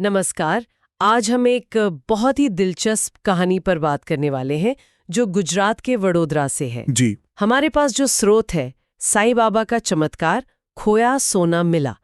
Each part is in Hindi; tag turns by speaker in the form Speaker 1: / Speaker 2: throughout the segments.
Speaker 1: नमस्कार। आज हम एक बहुत ही दिलचस्प कहानी पर बात करने वाले हैं जो गुजरात के वडोदरा से है।
Speaker 2: जी।
Speaker 1: हमारे पास जो स्रोत है साईं बाबा का चमत्कार खोया सोना मिला,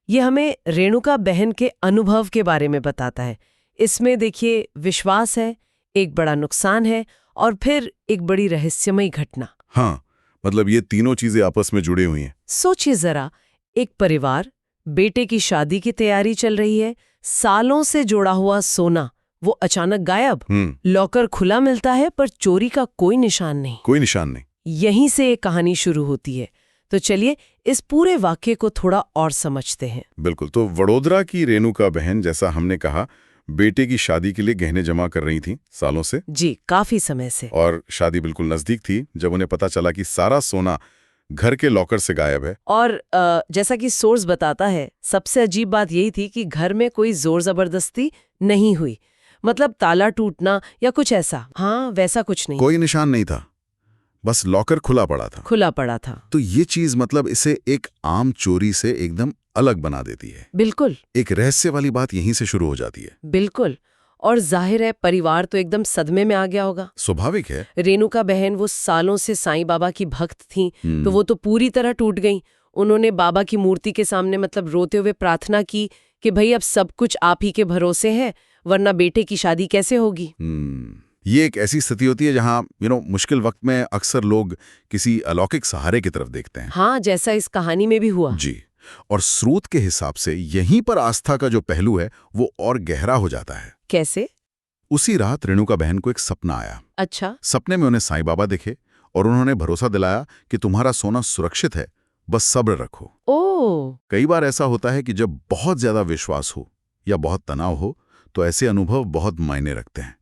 Speaker 1: ये हमें रेणुका बहन के अनुभव के बारे में बताता है। इसमें देखिए विश्वास है, एक बड़ा नुकसान है और फिर एक बड़ी रहस्यमयी घटना।
Speaker 2: हाँ, मतलब ये तीनों चीजें आपस में जुड़ी हुई हैं।
Speaker 1: सोचिए जरा, एक परिवार, बेटे की शादी की तैयारी चल रही है, सालों से जोड़ा हुआ सोना वो अचानक गायब। लॉकर खुला मिलता है पर चोरी का कोई निशान नहीं।
Speaker 2: कोई निशान नहीं।
Speaker 1: यहीं से एक कहानी शुरू होती है। तो चलिए इस पूरे वाक्य को थोड़ा और समझते हैं।
Speaker 2: बिल्कुल। तो वडोदरा की रेणुका बहन, जैसा हमने कहा, बेटे की शादी के लिए गहने जमा कर रही थी सालों से।
Speaker 1: जी, काफी समय से।
Speaker 2: और शादी बिल्कुल नजदीक थी जब उन्हें पता चला कि सारा सोना घर के लॉकर से गायब है।
Speaker 1: और जैसा कि सोर्स बताता है, सबसे अजीब बात यही थी कि घर में कोई जोर जबरदस्ती नहीं हुई। मतलब ताला टूटना या कुछ ऐसा, हाँ वैसा कुछ नहीं।
Speaker 2: कोई निशान नहीं था, बस लॉकर खुला पड़ा था।
Speaker 1: खुला पड़ा था।
Speaker 2: तो ये चीज मतलब इसे एक आम चोरी से एकदम अलग बना देती है।
Speaker 1: बिल्कुल।
Speaker 2: एक रहस्य वाली बात यहीं से शुरू हो जाती है।
Speaker 1: बिल्कुल। और जाहिर है परिवार तो एकदम सदमे में आ गया होगा।
Speaker 2: स्वाभाविक है।
Speaker 1: रेणुका बहन वो सालों से साईं बाबा की भक्त थीं, तो वो तो पूरी तरह टूट गईं। उन्होंने बाबा की मूर्ति के सामने मतलब रोते हुए प्रार्थना की कि भाई अब सब कुछ आप ही के भरोसे है, वरना बेटे की शादी कैसे होगी।
Speaker 2: ये एक ऐसी स्थिति होती है जहां मुश्किल वक्त में अक्सर लोग किसी अलौकिक सहारे की तरफ देखते हैं।
Speaker 1: हाँ, जैसा इस कहानी में भी हुआ।
Speaker 2: जी। और स्रोत के हिसाब से यहीं पर आस्था का जो पहलू है वो और गहरा हो जाता है।
Speaker 1: कैसे?
Speaker 2: उसी रात रेणुका बहन को एक सपना आया।
Speaker 1: अच्छा।
Speaker 2: सपने में उन्हें साईं बाबा दिखे और उन्होंने भरोसा दिलाया कि तुम्हारा सोना सुरक्षित है, बस सब्र रखो।
Speaker 1: ओह।
Speaker 2: कई बार ऐसा होता है कि जब बहुत ज्यादा विश्वास हो या बहुत तनाव हो तो ऐसे अनुभव बहुत मायने रखते हैं।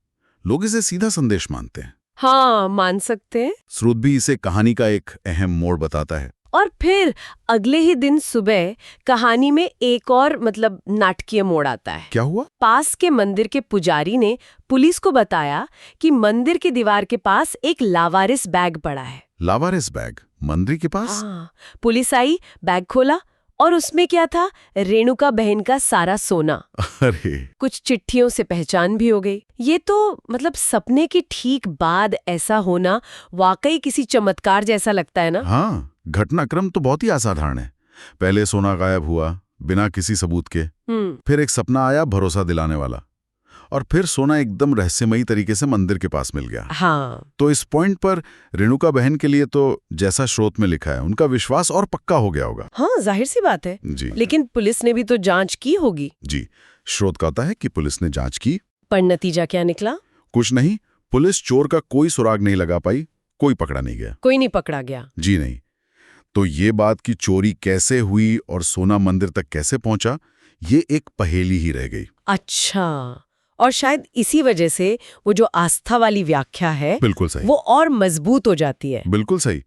Speaker 2: लोग इसे सीधा संदेश मानते हैं।
Speaker 1: हाँ, मान सकते हैं।
Speaker 2: स्रोत भी इसे कहानी का एक अहम मोड़ बताता है।
Speaker 1: और फिर अगले ही दिन सुबह कहानी में एक और मतलब नाटकीय मोड़ आता है।
Speaker 2: क्या हुआ?
Speaker 1: पास के मंदिर के पुजारी ने पुलिस को बताया कि मंदिर की दीवार के पास एक लावारिस बैग पड़ा है।
Speaker 2: लावारिस बैग मंदिर के पास?
Speaker 1: हाँ। पुलिस आई, बैग खोला और उसमें क्या था? रेणुका बहन का सारा सोना।
Speaker 2: अरे।
Speaker 1: कुछ चिट्ठियों से पहचान भी हो गई। ये तो मतलब सपने के ठीक बाद ऐसा होना वाकई किसी चमत्कार जैसा लगता है ना?
Speaker 2: हाँ, घटनाक्रम तो बहुत ही असाधारण है। पहले सोना गायब हुआ बिना किसी सबूत के, फिर एक सपना आया भरोसा दिलाने वाला, और फिर सोना एकदम रहस्यमयी तरीके से मंदिर के पास मिल गया।
Speaker 1: हाँ।
Speaker 2: तो इस पॉइंट पर रेणुका बहन के लिए तो जैसा स्रोत में लिखा है उनका विश्वास और पक्का हो गया होगा।
Speaker 1: हाँ, जाहिर सी बात है।
Speaker 2: जी।
Speaker 1: लेकिन पुलिस ने भी तो जांच की होगी।
Speaker 2: जी, स्रोत कहता है कि पुलिस ने जांच की।
Speaker 1: पर नतीजा क्या निकला?
Speaker 2: कुछ नहीं। पुलिस चोर का कोई सुराग नहीं लगा पाई, कोई पकड़ा नहीं गया।
Speaker 1: कोई नहीं पकड़ा गया?
Speaker 2: जी नहीं। तो ये बात कि चोरी कैसे हुई और सोना मंदिर तक कैसे पहुंचा, ये एक पहेली ही रह गई।
Speaker 1: अच्छा। और शायद इसी वजह से वो जो आस्था वाली व्याख्या है,
Speaker 2: बिल्कुल सही,
Speaker 1: वो और मजबूत हो जाती है।
Speaker 2: बिल्कुल सही।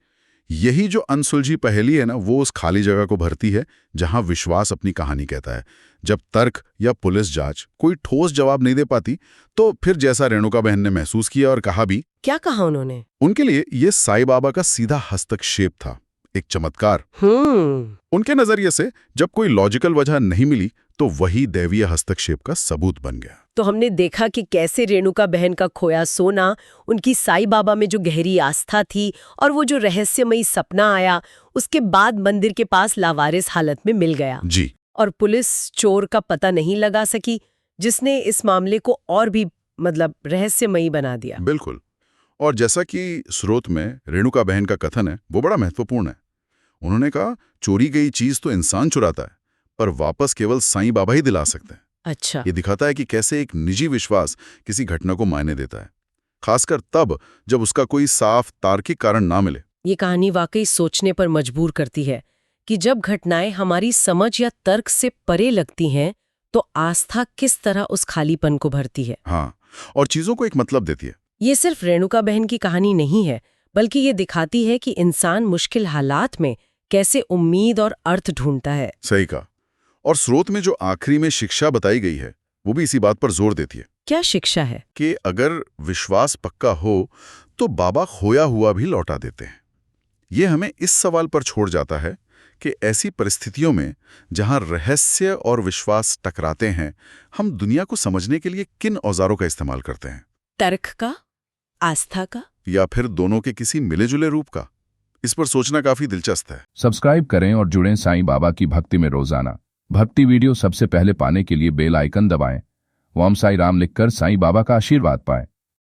Speaker 2: यही जो अनसुलझी पहेली है ना, वो उस खाली जगह को भरती है जहां विश्वास अपनी कहानी कहता है। जब तर्क या पुलिस जांच कोई ठोस जवाब नहीं दे पाती, तो फिर जैसा रेणुका बहन ने महसूस किया और कहा भी।
Speaker 1: क्या कहा उन्होंने?
Speaker 2: उनके लिए ये साईं बाबा का सीधा हस्तक्षेप था, एक चमत्कार। उनके नजरिए से जब कोई लॉजिकल वजह नहीं मिली तो वही दैवीय हस्तक्षेप का सबूत बन गया।
Speaker 1: तो हमने देखा कि कैसे रेणुका बहन का खोया सोना, उनकी साईं बाबा में जो गहरी आस्था थी और वो जो रहस्यमयी सपना आया, उसके बाद मंदिर के पास लावारिस हालत में मिल गया।
Speaker 2: जी।
Speaker 1: और पुलिस चोर का पता नहीं लगा सकी, जिसने इस मामले को और भी मतलब रहस्यमयी बना दिया।
Speaker 2: बिल्कुल। और जैसा कि स्रोत में रेणुका बहन का कथन है, वो बड़ा महत्वपूर्ण है। उन्होंने कहा, चोरी गई चीज तो इंसान चुराता है, पर वापस केवल साईं बाबा ही दिला सकते हैं।
Speaker 1: अच्छा।
Speaker 2: ये दिखाता है कि कैसे एक निजी विश्वास किसी घटना को मायने देता है, खासकर तब जब उसका कोई साफ तार्किक कारण ना मिले।
Speaker 1: ये कहानी वाकई सोचने पर मजबूर करती है कि जब घटनाएं हमारी समझ या तर्क से परे लगती हैं, तो आस्था किस तरह उस खालीपन को भरती है।
Speaker 2: हाँ, और चीजों को एक मतलब देती है।
Speaker 1: ये सिर्फ रेणुका बहन की कहानी नहीं है, बल्कि ये दिखाती है कि इंसान मुश्किल हालात में कैसे उम्मीद और अर्थ ढूंढता है।
Speaker 2: सही कहा। और स्रोत में जो आखिरी में शिक्षा बताई गई है, वो भी इसी बात पर जोर देती है।
Speaker 1: क्या शिक्षा है?
Speaker 2: कि अगर विश्वास पक्का हो तो बाबा खोया हुआ भी लौटा देते हैं। ये हमें इस सवाल पर छोड़ जाता है कि ऐसी परिस्थितियों में जहां रहस्य और विश्वास टकराते हैं, हम दुनिया को समझने के लिए किन औजारों का इस्तेमाल करते हैं?
Speaker 1: तर्क का, आस्था का,
Speaker 2: या फिर दोनों के किसी मिले-जुले रूप का? इस पर सोचना काफी दिलचस्प है।
Speaker 3: सब्सक्राइब करें और जुड़ें साईं बाबा की भक्ति में रोजाना। भक्ति वीडियो सबसे पहले पाने के लिए बेल आइकन दबाएं। ओम साई राम लिखकर साईं बाबा का आशीर्वाद पाएं।